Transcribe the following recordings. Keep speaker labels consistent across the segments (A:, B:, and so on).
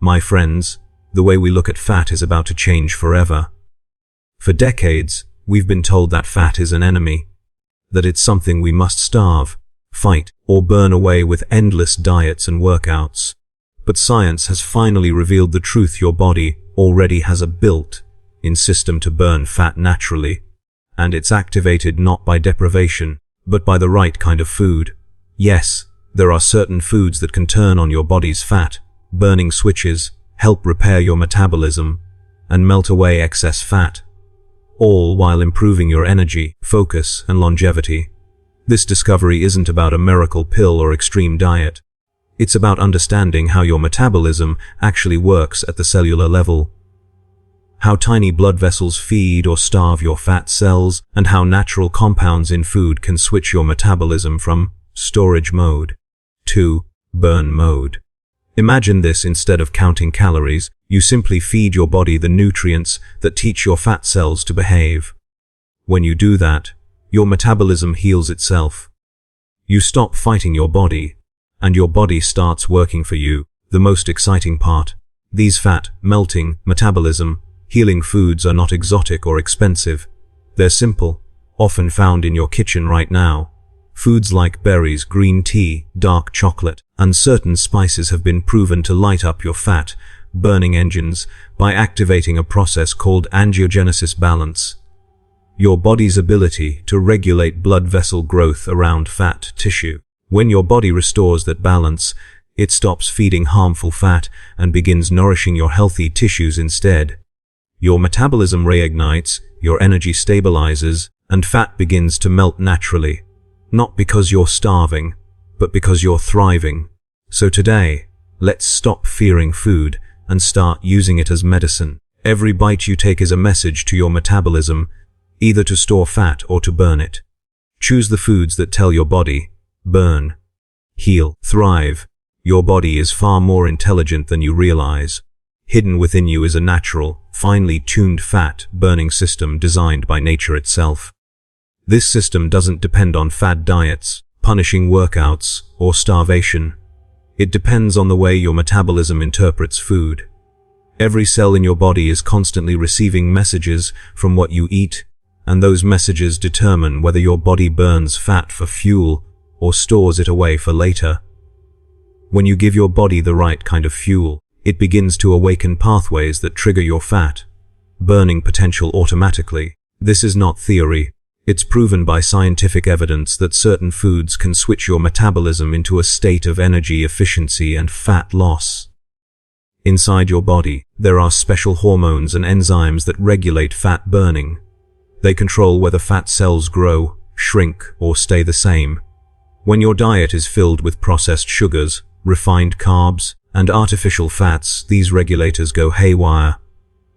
A: My friends, the way we look at fat is about to change forever. For decades, we've been told that fat is an enemy, that it's something we must starve, fight, or burn away with endless diets and workouts. But science has finally revealed the truth: your body already has a built-in system to burn fat naturally, and it's activated not by deprivation, but by the right kind of food. Yes, there are certain foods that can turn on your body's fat-burning switches, help repair your metabolism, and melt away excess fat, all while improving your energy, focus, and longevity. This discovery isn't about a miracle pill or extreme diet. It's about understanding how your metabolism actually works at the cellular level, how tiny blood vessels feed or starve your fat cells, and how natural compounds in food can switch your metabolism from storage mode to burn mode. Imagine this: instead of counting calories, you simply feed your body the nutrients that teach your fat cells to behave. When you do that, your metabolism heals itself. You stop fighting your body, and your body starts working for you. The most exciting part: these fat-melting, metabolism-healing foods are not exotic or expensive. They're simple, often found in your kitchen right now. Foods like berries, green tea, dark chocolate, and certain spices have been proven to light up your fat-burning engines by activating a process called angiogenesis balance, your body's ability to regulate blood vessel growth around fat tissue. When your body restores that balance, it stops feeding harmful fat and begins nourishing your healthy tissues instead. Your metabolism reignites, your energy stabilizes, and fat begins to melt naturally. Not because you're starving, but because you're thriving. So today, let's stop fearing food and start using it as medicine. Every bite you take is a message to your metabolism, either to store fat or to burn it. Choose the foods that tell your body, burn, heal, thrive. Your body is far more intelligent than you realize. Hidden within you is a natural, finely tuned fat-burning system designed by nature itself. This system doesn't depend on fad diets, punishing workouts, or starvation. It depends on the way your metabolism interprets food. Every cell in your body is constantly receiving messages from what you eat, and those messages determine whether your body burns fat for fuel or stores it away for later. When you give your body the right kind of fuel, it begins to awaken pathways that trigger your fat-burning potential automatically. This is not theory. It's proven by scientific evidence that certain foods can switch your metabolism into a state of energy efficiency and fat loss. Inside your body, there are special hormones and enzymes that regulate fat burning. They control whether fat cells grow, shrink, or stay the same. When your diet is filled with processed sugars, refined carbs, and artificial fats, these regulators go haywire.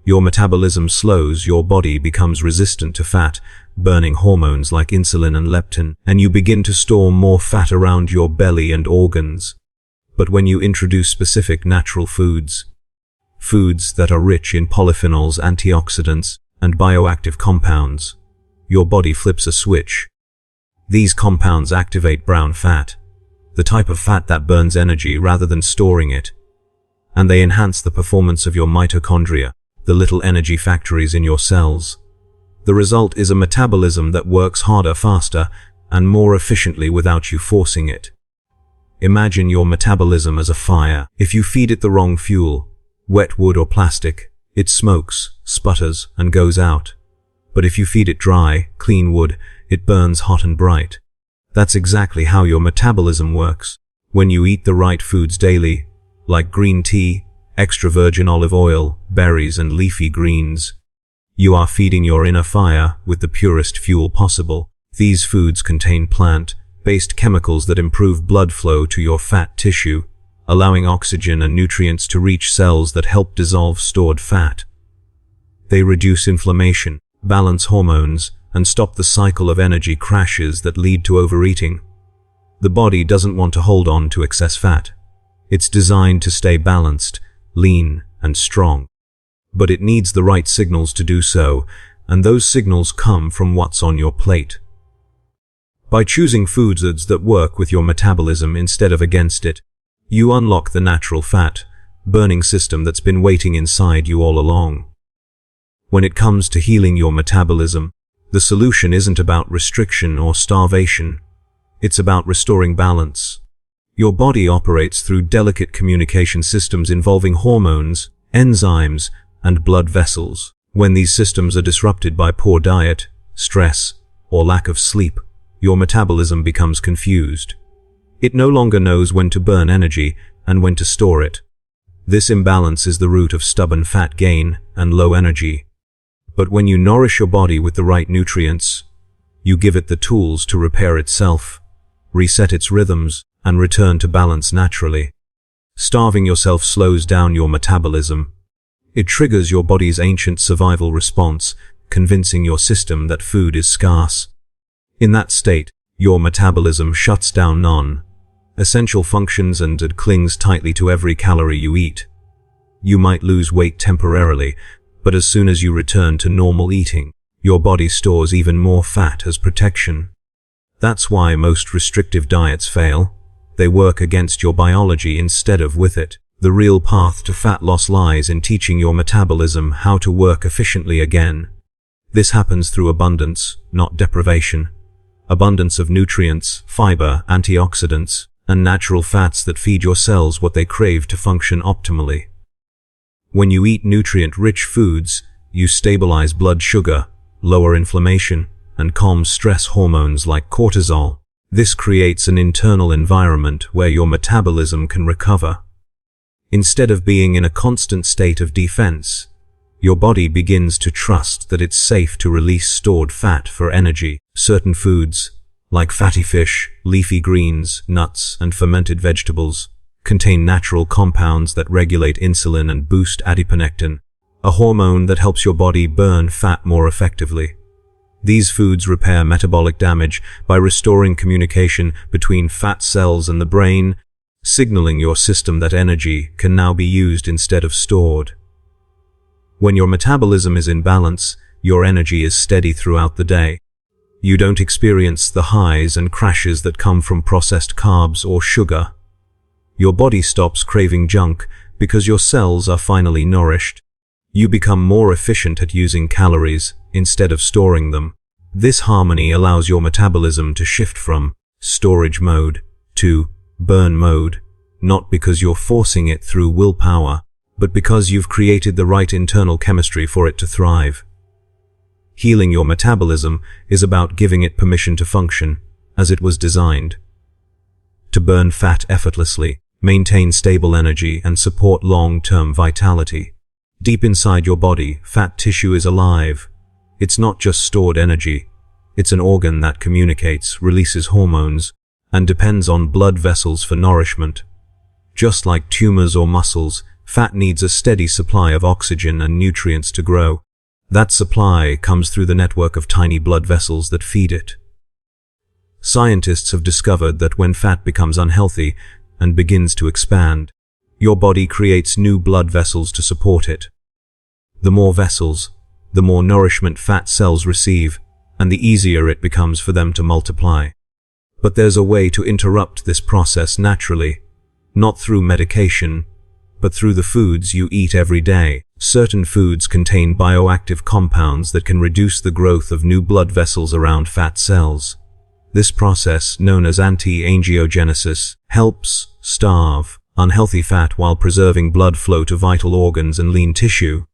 A: Your metabolism slows, your body becomes resistant to fat-burning hormones like insulin and leptin, and you begin to store more fat around your belly and organs. But when you introduce specific natural foods that are rich in polyphenols, antioxidants, and bioactive compounds, your body flips a switch. These compounds activate brown fat, the type of fat that burns energy rather than storing it, and they enhance the performance of your mitochondria, the little energy factories in your cells. The result is a metabolism that works harder, faster, and more efficiently without you forcing it. Imagine your metabolism as a fire. If you feed it the wrong fuel, wet wood or plastic, it smokes, sputters, and goes out. But if you feed it dry, clean wood, it burns hot and bright. That's exactly how your metabolism works. When you eat the right foods daily, like green tea, extra virgin olive oil, berries, and leafy greens, you are feeding your inner fire with the purest fuel possible. These foods contain plant-based chemicals that improve blood flow to your fat tissue, allowing oxygen and nutrients to reach cells that help dissolve stored fat. They reduce inflammation, balance hormones, and stop the cycle of energy crashes that lead to overeating. The body doesn't want to hold on to excess fat. It's designed to stay balanced, lean, and strong. But it needs the right signals to do so, and those signals come from what's on your plate. By choosing foods that work with your metabolism instead of against it, you unlock the natural fat burning system that's been waiting inside you all along. When it comes to healing your metabolism, the solution isn't about restriction or starvation. It's about restoring balance. Your body operates through delicate communication systems involving hormones, enzymes, and blood vessels. When these systems are disrupted by poor diet, stress, or lack of sleep, your metabolism becomes confused. It no longer knows when to burn energy and when to store it. This imbalance is the root of stubborn fat gain and low energy. But when you nourish your body with the right nutrients, you give it the tools to repair itself, reset its rhythms, and return to balance naturally. Starving yourself slows down your metabolism. It triggers your body's ancient survival response, convincing your system that food is scarce. In that state, your metabolism shuts down non-essential functions and it clings tightly to every calorie you eat. You might lose weight temporarily, but as soon as you return to normal eating, your body stores even more fat as protection. That's why most restrictive diets fail. They work against your biology instead of with it. The real path to fat loss lies in teaching your metabolism how to work efficiently again. This happens through abundance, not deprivation. Abundance of nutrients, fiber, antioxidants, and natural fats that feed your cells what they crave to function optimally. When you eat nutrient-rich foods, you stabilize blood sugar, lower inflammation, and calm stress hormones like cortisol. This creates an internal environment where your metabolism can recover. Instead of being in a constant state of defense, your body begins to trust that it's safe to release stored fat for energy. Certain foods, like fatty fish, leafy greens, nuts, and fermented vegetables, contain natural compounds that regulate insulin and boost adiponectin, a hormone that helps your body burn fat more effectively. These foods repair metabolic damage by restoring communication between fat cells and the brain, signaling your system that energy can now be used instead of stored. When your metabolism is in balance, your energy is steady throughout the day. You don't experience the highs and crashes that come from processed carbs or sugar. Your body stops craving junk because your cells are finally nourished. You become more efficient at using calories instead of storing them. This harmony allows your metabolism to shift from storage mode to burn mode, not because you're forcing it through willpower, but because you've created the right internal chemistry for it to thrive. Healing your metabolism is about giving it permission to function as it was designed. To burn fat effortlessly, maintain stable energy, and support long-term vitality. Deep inside your body, fat tissue is alive. It's not just stored energy. It's an organ that communicates, releases hormones, and depends on blood vessels for nourishment. Just like tumors or muscles, fat needs a steady supply of oxygen and nutrients to grow. That supply comes through the network of tiny blood vessels that feed it. Scientists have discovered that when fat becomes unhealthy and begins to expand, your body creates new blood vessels to support it. The more vessels, the more nourishment fat cells receive, and the easier it becomes for them to multiply. But there's a way to interrupt this process naturally, not through medication, but through the foods you eat every day. Certain foods contain bioactive compounds that can reduce the growth of new blood vessels around fat cells. This process, known as anti-angiogenesis, helps starve unhealthy fat while preserving blood flow to vital organs and lean tissue.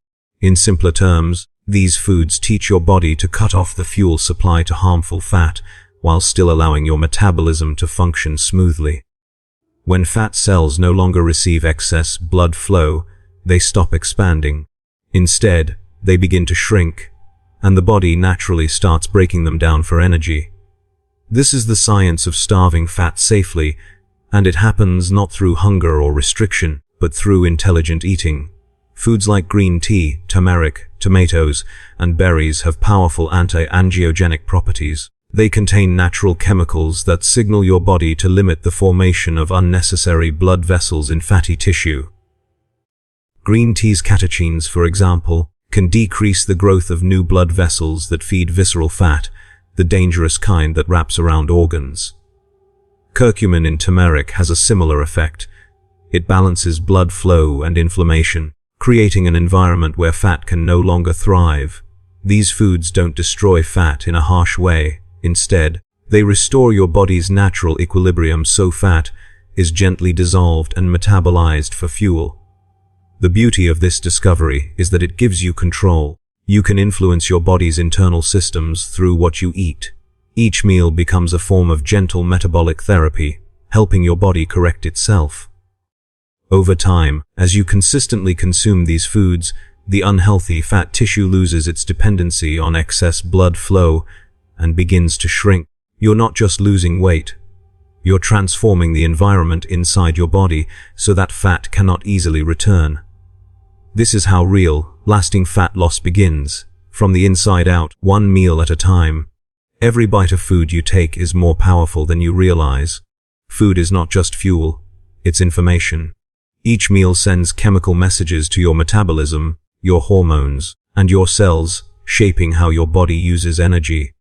A: In simpler terms, these foods teach your body to cut off the fuel supply to harmful fat while still allowing your metabolism to function smoothly. When fat cells no longer receive excess blood flow, they stop expanding. Instead, they begin to shrink, and the body naturally starts breaking them down for energy. This is the science of starving fat safely, and it happens not through hunger or restriction, but through intelligent eating. Foods like green tea, turmeric, tomatoes, and berries have powerful anti-angiogenic properties. They contain natural chemicals that signal your body to limit the formation of unnecessary blood vessels in fatty tissue. Green tea's catechins, for example, can decrease the growth of new blood vessels that feed visceral fat, the dangerous kind that wraps around organs. Curcumin in turmeric has a similar effect. It balances blood flow and inflammation, creating an environment where fat can no longer thrive. These foods don't destroy fat in a harsh way. Instead, they restore your body's natural equilibrium so fat is gently dissolved and metabolized for fuel. The beauty of this discovery is that it gives you control. You can influence your body's internal systems through what you eat. Each meal becomes a form of gentle metabolic therapy, helping your body correct itself. Over time, as you consistently consume these foods, the unhealthy fat tissue loses its dependency on excess blood flow and begins to shrink. You're not just losing weight. You're transforming the environment inside your body so that fat cannot easily return. This is how real, lasting fat loss begins, from the inside out, one meal at a time. Every bite of food you take is more powerful than you realize. Food is not just fuel, it's information. Each meal sends chemical messages to your metabolism, your hormones, and your cells, shaping how your body uses energy.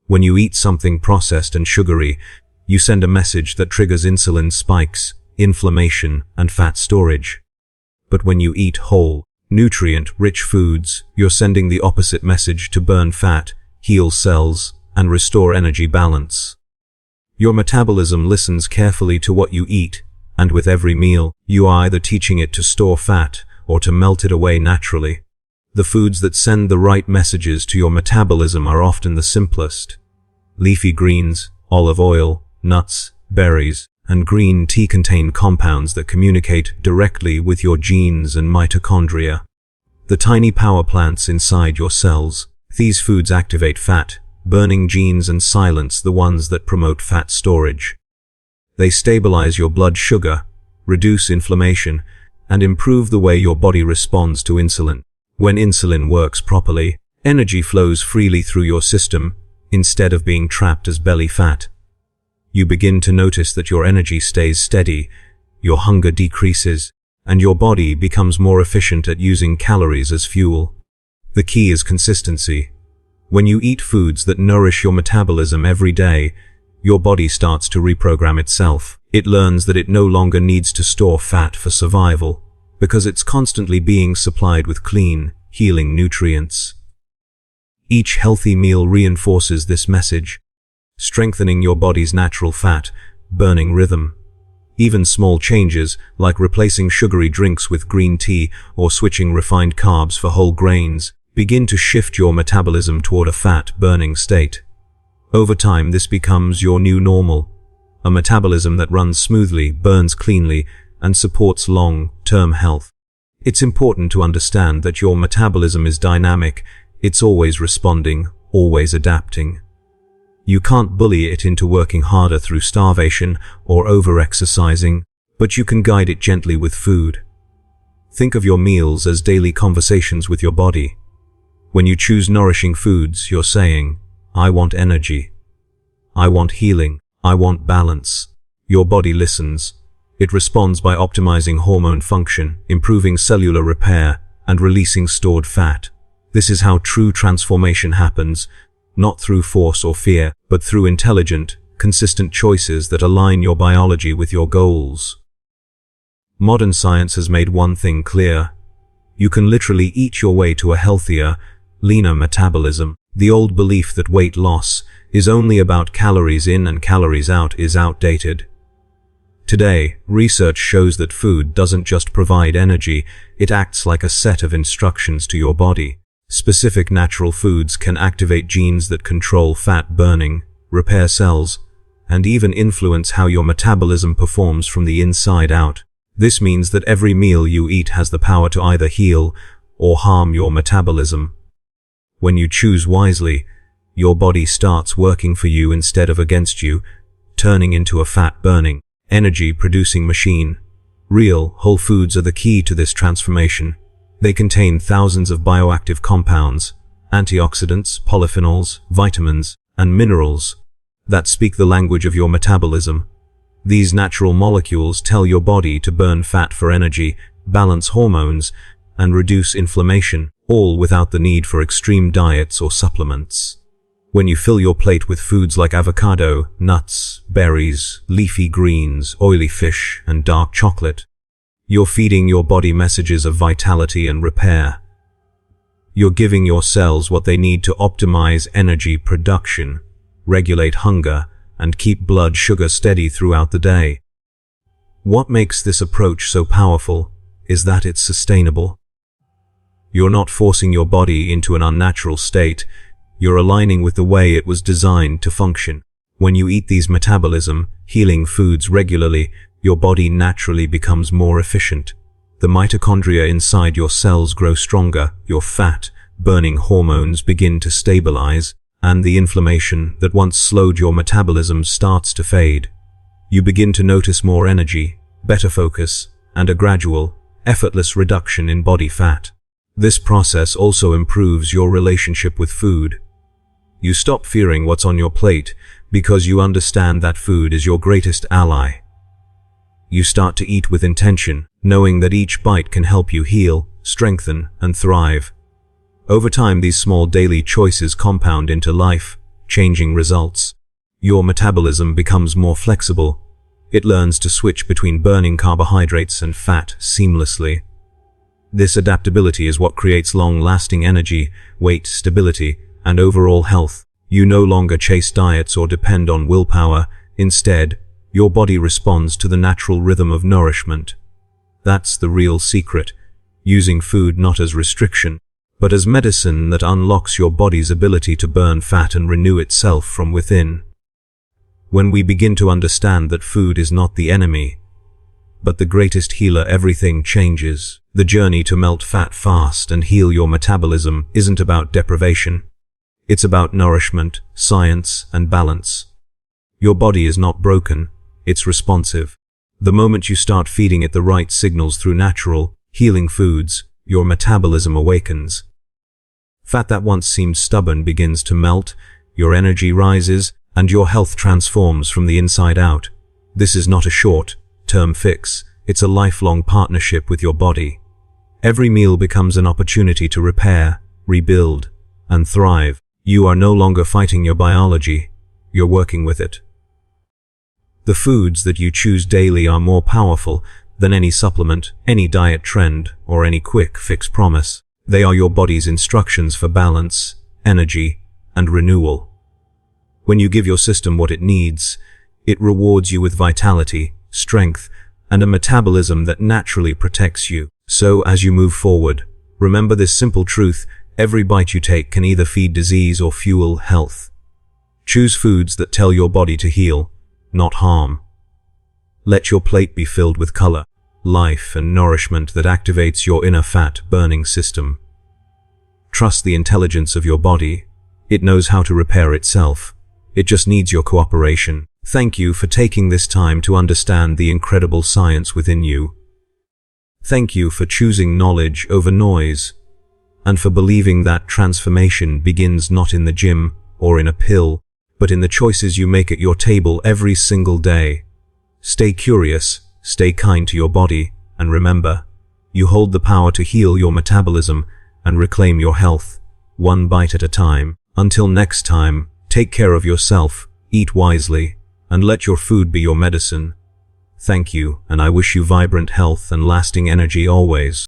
A: When you eat something processed and sugary, you send a message that triggers insulin spikes, inflammation, and fat storage. But when you eat whole, nutrient-rich foods, you're sending the opposite message to burn fat, heal cells, and restore energy balance. Your metabolism listens carefully to what you eat, and with every meal, you are either teaching it to store fat or to melt it away naturally. The foods that send the right messages to your metabolism are often the simplest. Leafy greens, olive oil, nuts, berries, and green tea contain compounds that communicate directly with your genes and mitochondria. The tiny power plants inside your cells. These foods activate fat-burning genes and silence the ones that promote fat storage. They stabilize your blood sugar, reduce inflammation, and improve the way your body responds to insulin. When insulin works properly, energy flows freely through your system, instead of being trapped as belly fat. You begin to notice that your energy stays steady, your hunger decreases, and your body becomes more efficient at using calories as fuel. The key is consistency. When you eat foods that nourish your metabolism every day, your body starts to reprogram itself. It learns that it no longer needs to store fat for survival, because it's constantly being supplied with clean, healing nutrients. Each healthy meal reinforces this message, strengthening your body's natural fat-burning rhythm. Even small changes, like replacing sugary drinks with green tea or switching refined carbs for whole grains, begin to shift your metabolism toward a fat-burning state. Over time, this becomes your new normal, a metabolism that runs smoothly, burns cleanly, and supports long-term health. It's important to understand that your metabolism is dynamic. It's always responding, always adapting. You can't bully it into working harder through starvation or over-exercising, but you can guide it gently with food. Think of your meals as daily conversations with your body. When you choose nourishing foods, you're saying, "I want energy. I want healing. I want balance." Your body listens. It responds by optimizing hormone function, improving cellular repair, and releasing stored fat. This is how true transformation happens, not through force or fear, but through intelligent, consistent choices that align your biology with your goals. Modern science has made one thing clear. You can literally eat your way to a healthier, leaner metabolism. The old belief that weight loss is only about calories in and calories out is outdated. Today, research shows that food doesn't just provide energy, it acts like a set of instructions to your body. Specific natural foods can activate genes that control fat burning, repair cells, and even influence how your metabolism performs from the inside out. This means that every meal you eat has the power to either heal or harm your metabolism. When you choose wisely, your body starts working for you instead of against you, turning into a fat-burning, energy-producing machine. Real, whole foods are the key to this transformation. They contain thousands of bioactive compounds, antioxidants, polyphenols, vitamins, and minerals that speak the language of your metabolism. These natural molecules tell your body to burn fat for energy, balance hormones, and reduce inflammation, all without the need for extreme diets or supplements. When you fill your plate with foods like avocado, nuts, berries, leafy greens, oily fish, and dark chocolate, You're feeding your body messages of vitality and repair. You're giving your cells what they need to optimize energy production, regulate hunger, and keep blood sugar steady throughout the day. What makes this approach so powerful is that it's sustainable. You're not forcing your body into an unnatural state, you're aligning with the way it was designed to function. When you eat these metabolism, healing foods regularly, your body naturally becomes more efficient. The mitochondria inside your cells grow stronger, your fat-burning hormones begin to stabilize, and the inflammation that once slowed your metabolism starts to fade. You begin to notice more energy, better focus, and a gradual, effortless reduction in body fat. This process also improves your relationship with food. You stop fearing what's on your plate because you understand that food is your greatest ally. You start to eat with intention, knowing that each bite can help you heal, strengthen, and thrive. Over time, these small daily choices compound into life-changing results. Your metabolism becomes more flexible. It learns to switch between burning carbohydrates and fat seamlessly. This adaptability is what creates long-lasting energy, weight stability, and overall health. You no longer chase diets or depend on willpower. Instead, your body responds to the natural rhythm of nourishment. That's the real secret, using food not as restriction, but as medicine that unlocks your body's ability to burn fat and renew itself from within. When we begin to understand that food is not the enemy, but the greatest healer, everything changes. The journey to melt fat fast and heal your metabolism isn't about deprivation. It's about nourishment, science, and balance. Your body is not broken, it's responsive. The moment you start feeding it the right signals through natural, healing foods, your metabolism awakens. Fat that once seemed stubborn begins to melt, your energy rises, and your health transforms from the inside out. This is not a short-term fix, it's a lifelong partnership with your body. Every meal becomes an opportunity to repair, rebuild, and thrive. You are no longer fighting your biology, you're working with it. The foods that you choose daily are more powerful than any supplement, any diet trend, or any quick fix promise. They are your body's instructions for balance, energy, and renewal. When you give your system what it needs, it rewards you with vitality, strength, and a metabolism that naturally protects you. So as you move forward, remember this simple truth: every bite you take can either feed disease or fuel health. Choose foods that tell your body to heal, not harm. Let your plate be filled with color, life, and nourishment that activates your inner fat-burning system. Trust the intelligence of your body. It knows how to repair itself. It just needs your cooperation. Thank you for taking this time to understand the incredible science within you. Thank you for choosing knowledge over noise, and for believing that transformation begins not in the gym or in a pill, but in the choices you make at your table every single day. Stay curious, stay kind to your body, and remember, you hold the power to heal your metabolism and reclaim your health, one bite at a time. Until next time, take care of yourself, eat wisely, and let your food be your medicine. Thank you, and I wish you vibrant health and lasting energy always.